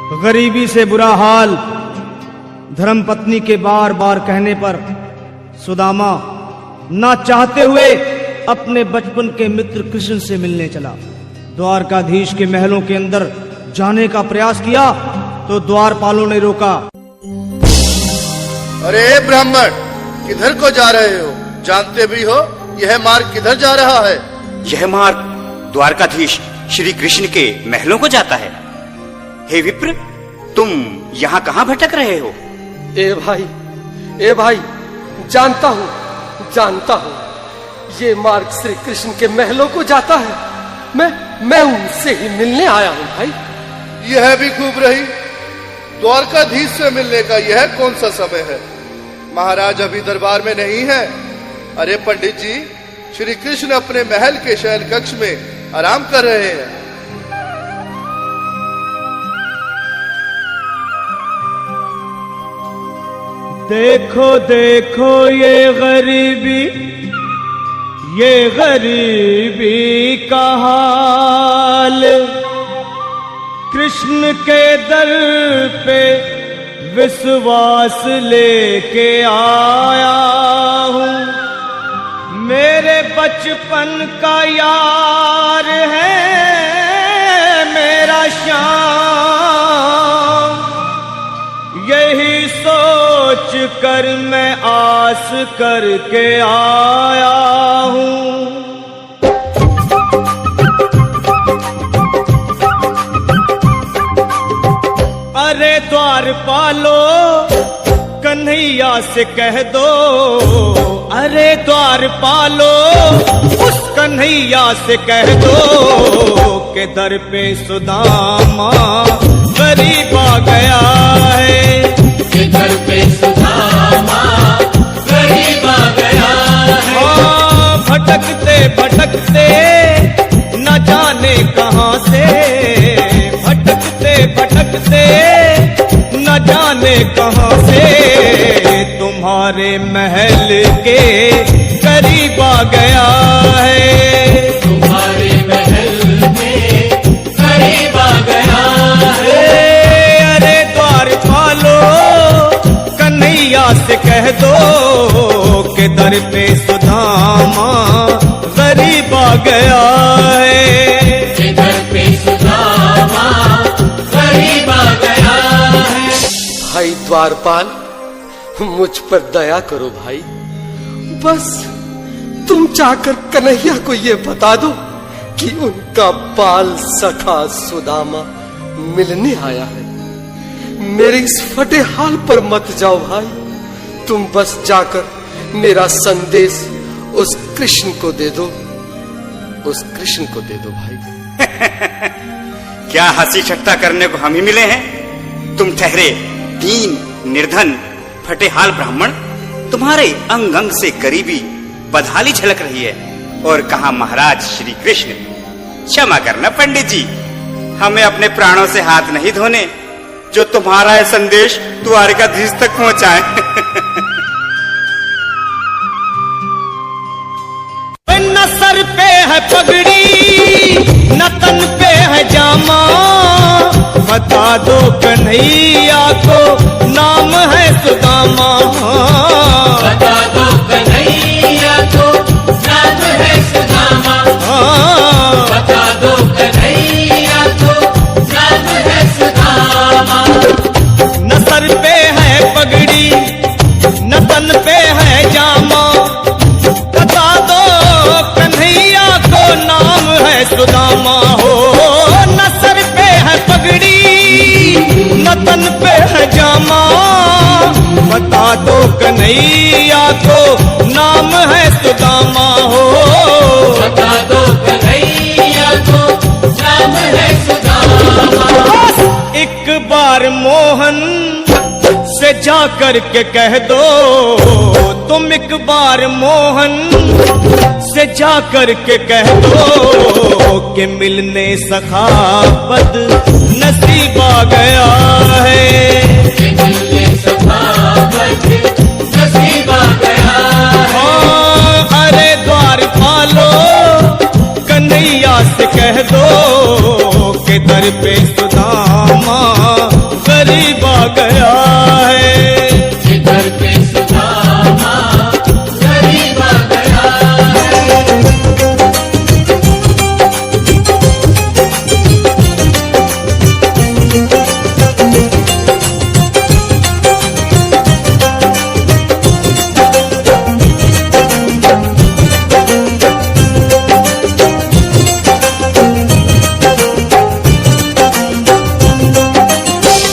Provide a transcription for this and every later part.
गरीबी से बुरा हाल धर्मपत्नी के बार बार कहने पर सुदामा ना चाहते हुए अपने बचपन के मित्र कृष्ण से मिलने चला। द्वारकाधीश के महलों के अंदर जाने का प्रयास किया तो द्वारपालों ने रोका। अरे ब्राह्मण, किधर को जा रहे हो? जानते भी हो यह मार्ग किधर जा रहा है? यह मार्ग द्वारकाधीश श्री कृष्ण के महलों को जाता है। हे विप्र, तुम यहाँ कहाँ भटक रहे हो? ए भाई, जानता हूँ ये मार्ग श्री कृष्ण के महलों को जाता है। मैं उनसे ही मिलने आया हूँ भाई। यह भी खूब रही। द्वारकाधीश से मिलने का यह कौन सा समय है? महाराज अभी दरबार में नहीं है। अरे पंडित जी, श्री कृष्ण अपने महल के शयन कक्ष में आराम कर रहे हैं। देखो देखो ये गरीबी का हाल, कृष्ण के दर पे विश्वास लेके आया हूँ। मेरे बचपन का यार है मेरा श्याम, यही सोच कर मैं आस करके आया हूँ। अरे द्वारपालो कन्हैया से कह दो, अरे द्वारपालो उस कन्हैया से कह दो के दर पे सुदामा गरीब आ गया है। के दर पे सुदामा गरीब आ गया है। भटकते भटकते न जाने कहाँ से, भटकते भटकते न जाने कहाँ से तुम्हारे महल के करीब आ गया है। तुम्हारे महल में करीब आ गया है। अरे द्वारपालो कन्हैया से कह दो के दर पे सुदामा गरीब आ गया है। के दर पे सुदामा गरीब आ गया है। भाई द्वारपाल, मुझ पर दया करो भाई। बस तुम जाकर कन्हैया को ये बता दो कि उनका बाल सखा सुदामा मिलने आया है। मेरे इस फटे हाल पर मत जाओ भाई। तुम बस जाकर मेरा संदेश उस कृष्ण को दे दो, उस कृष्ण को दे दो भाई। क्या हंसी ठट्टा करने को हम ही मिले हैं? तुम ठहरे दीन निर्धन फटेहाल ब्राह्मण, तुम्हारे अंग अंग से गरीबी बदहाली झलक रही है। और कहा महाराज श्री कृष्ण? क्षमा करना पंडित जी, हमें अपने प्राणों से हाथ नहीं धोने जो तुम्हारा है संदेश द्वारकाधीश तक पहुंचाए। न सर पे है पगड़ी न तन पे है जामा, बता दो कन्हैया को नाम है सुदामा। बता दो कन्हैया को नाम है सुदामा। बता दो कन्हैया को नाम है सुदामा। न सर पे है पगड़ी न तन पे है जामा, बता दो कन्हैया को नाम है सुदामा। हो न सर पे है पगड़ी न तन पे है जामा, बता दो कन्हैया को नाम है सुदामा। हो बता दो कन्हैया को नाम है सुदामा। एक बार मोहन से जा कर के कह दो, तुम एक बार मोहन से जा कर के कह दो कि मिलने सखावत नसीब आ गया है। कि मिलने सखावत नसीब आ गया है। अरे द्वारपालो कन्हैया से कह दो कि दर पे सुदामा करीब आ गया है। जिगर पे सुदामा करीब आ गया है।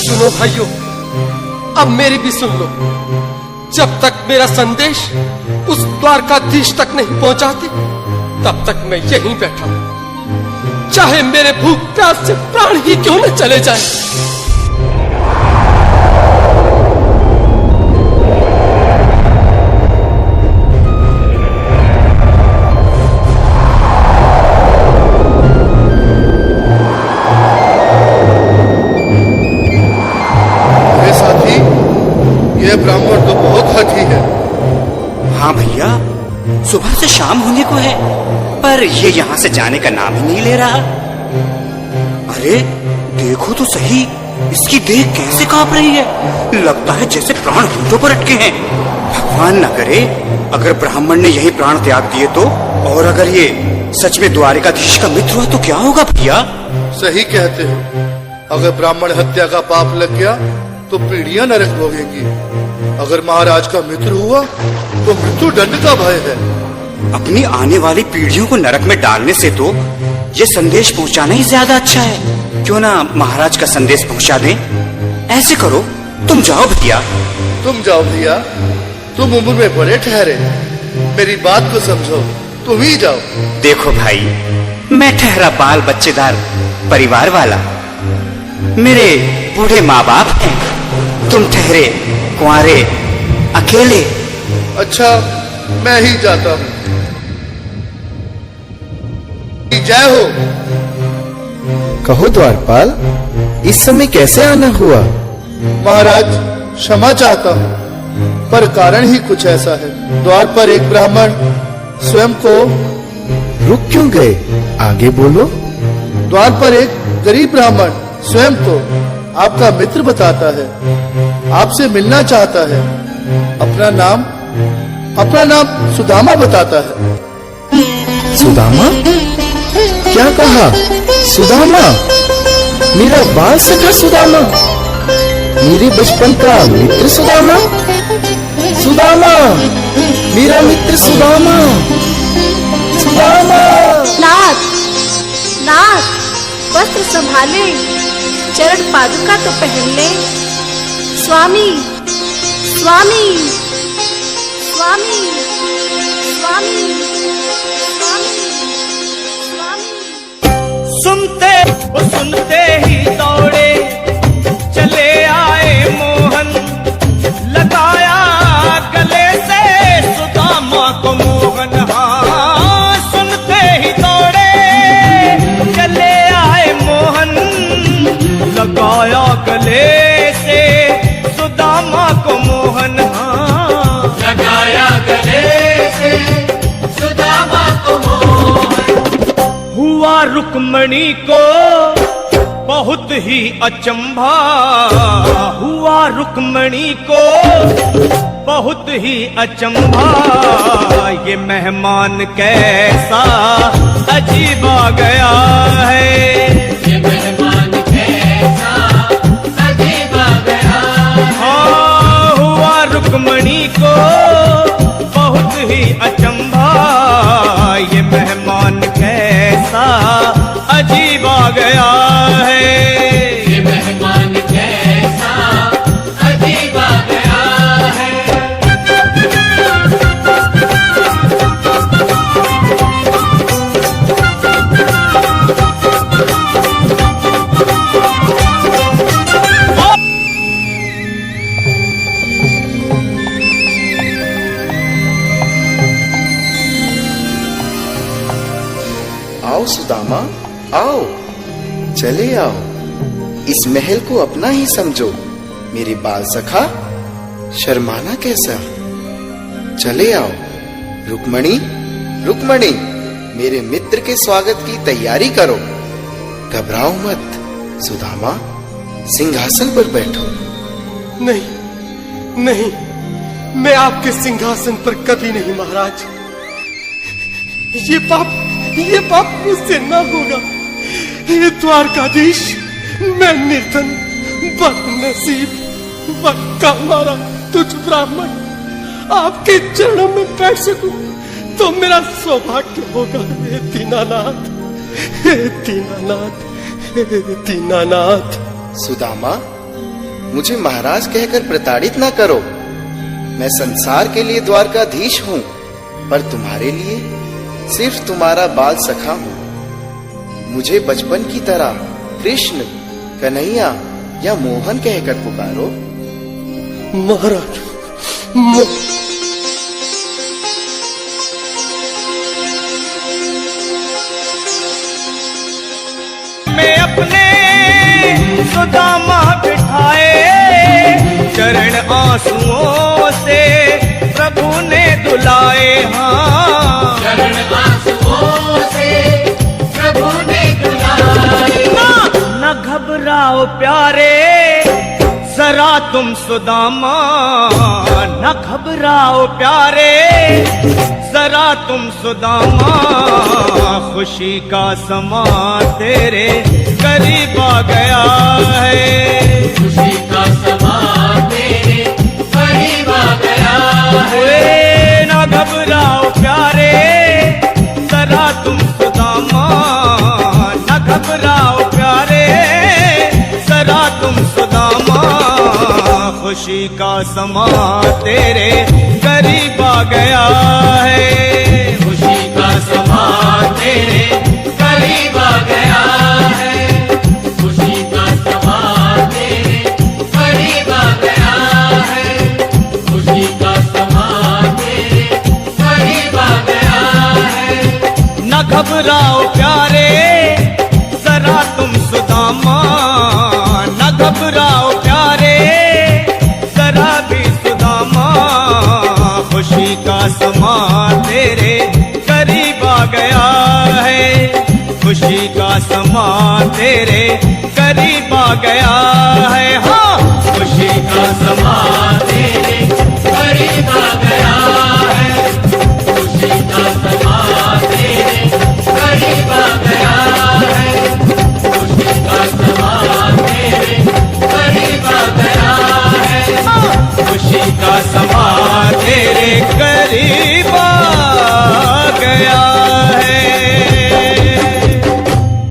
सुनो भाइयों, अब मेरी भी सुन लो। जब तक मेरा संदेश उस द्वारकाधीश तक नहीं पहुंचाते, तब तक मैं यहीं बैठा हूं, चाहे मेरे भूख प्यास से प्राण ही क्यों न चले जाए। अरे साथी, ये ब्राह्मण तो बहुत हठी है। हाँ भैया, सुबह से शाम होने को है, पर ये यहाँ से जाने का नाम ही नहीं ले रहा। अरे देखो तो सही, इसकी देह कैसे कांप रही है। लगता है जैसे प्राण होठों पर अटके हैं। भगवान न करे अगर ब्राह्मण ने यही प्राण त्याग दिए तो, और अगर ये सच में द्वारिकाधीश का मित्र हुआ तो क्या होगा भैया? सही कहते हो, अगर ब्राह्मण हत्या का पाप लग गया तो पीढ़ियां नरक भोगेंगी। अगर महाराज का मित्र हुआ तो मृत्यु दंड का भय है। अपनी आने वाली पीढ़ियों को नरक में डालने से तो ये संदेश पहुंचाना ही ज्यादा अच्छा है। क्यों ना महाराज का संदेश पहुंचा दें। ऐसे करो, तुम जाओ भैया। तुम जाओ भैया, तुम उम्र में बड़े ठहरे, मेरी बात को समझो, तुम ही जाओ। देखो भाई, मैं ठहरा बाल बच्चेदार परिवार वाला, मेरे बूढ़े माँ बाप हैं, तुम ठहरे कुंवारे अकेले। अच्छा, मैं ही जाता हूँ। जय हो। कहो द्वारपाल, इस समय कैसे आना हुआ? महाराज, क्षमा चाहता हूँ, पर कारण ही कुछ ऐसा है। द्वार पर एक ब्राह्मण स्वयं को रुक क्यों गए? आगे बोलो। द्वार पर एक गरीब ब्राह्मण स्वयं को आपका मित्र बताता है, आपसे मिलना चाहता है। अपना नाम सुदामा बताता है। सुदामा? क्या कहा? सुदामा? मेरा बाल सखा सुदामा? मेरे बचपन का मित्र सुदामा? सुदामा, मेरा मित्र सुदामा। सुदामा। नाथ, नाथ, वस्त्र संभाले, चरण पादुका तो पहन ले। स्वामी, स्वामी, स्वामी, स्वामी, स्वामी, स्वामी। सुनते ही दौड़े चले आए मोहन, लगाया गले से सुदामा को मोहन। हाँ, सुनते ही दौड़े चले आए मोहन, लगाया गले से सुदामा को मोहन। हाँ, लगाया गले से सुदामा को मोहन। हुआ रुक्मणी को बहुत ही अचंभा, हुआ रुक्मणी को बहुत ही अचंभा। ये मेहमान कैसा अजीब आ गया है। ये मेहमान कैसा अजीब आ गया है। हाँ, हुआ रुक्मणी को बहुत ही अचंभा। ये मेहमान कैसा अजीब आ गया है। ये मेहमान कैसा अजीब आ गया है। आओ सुदामा, आओ, चले आओ। इस महल को अपना ही समझो। मेरे बाल सखा, शर्माना कैसा? चले आओ। रुक्मणी, रुक्मणी, मेरे मित्र के स्वागत की तैयारी करो। घबराओ मत सुदामा, सिंहासन पर बैठो। नहीं नहीं, मैं आपके सिंहासन पर कभी नहीं महाराज। ये पाप मुझसे न होगा। हे द्वारकाधीश, मैं निर्धन, बदनसीब, बक्का मारा तुझ ब्राह्मण आपके चरणों में बैठ सकूं तो मेरा सौभाग्य होगा। हे दीनानाथ, हे दीनानाथ, हे दीनानाथ। सुदामा, मुझे महाराज कहकर प्रताड़ित ना करो। मैं संसार के लिए द्वारकाधीश हूँ, पर तुम्हारे लिए सिर्फ तुम्हारा बाल सखा हूँ। मुझे बचपन की तरह कृष्ण, कन्हैया या मोहन कहकर पुकारो। महाराज, मैं अपने सुदामा बिठाए, चरण आंसुओं से प्रभु ने दुलाए। हाँ, चरण आंसुओं से प्रभु ने दुलाए। न घबराओ प्यारे जरा तुम सुदामा, न घबराओ प्यारे जरा तुम सुदामा। खुशी का समा तेरे करीब आ गया है। खुशी का समा तेरे करीब आ गया है। न घबराओ प्यारे जरा तुम सुदामा, न घबराओ प्यारे जरा तुम सुदामा। खुशी का समा तेरे करीब आ गया है। खुशी का समा तेरे करीब आ गया है। खुशी का समा तेरे करीब आ गया है। खुशी का समा तेरे करीब आ गया है। न घबराओ प्यारे जरा तुम सुदामा, न घबराओ प्यारे जरा भी सुदामा। खुशी का समा तेरे करीब आ गया है। खुशी का समा तेरे करीब आ गया है। हाँ, खुशी का समा तेरे करीब आ गया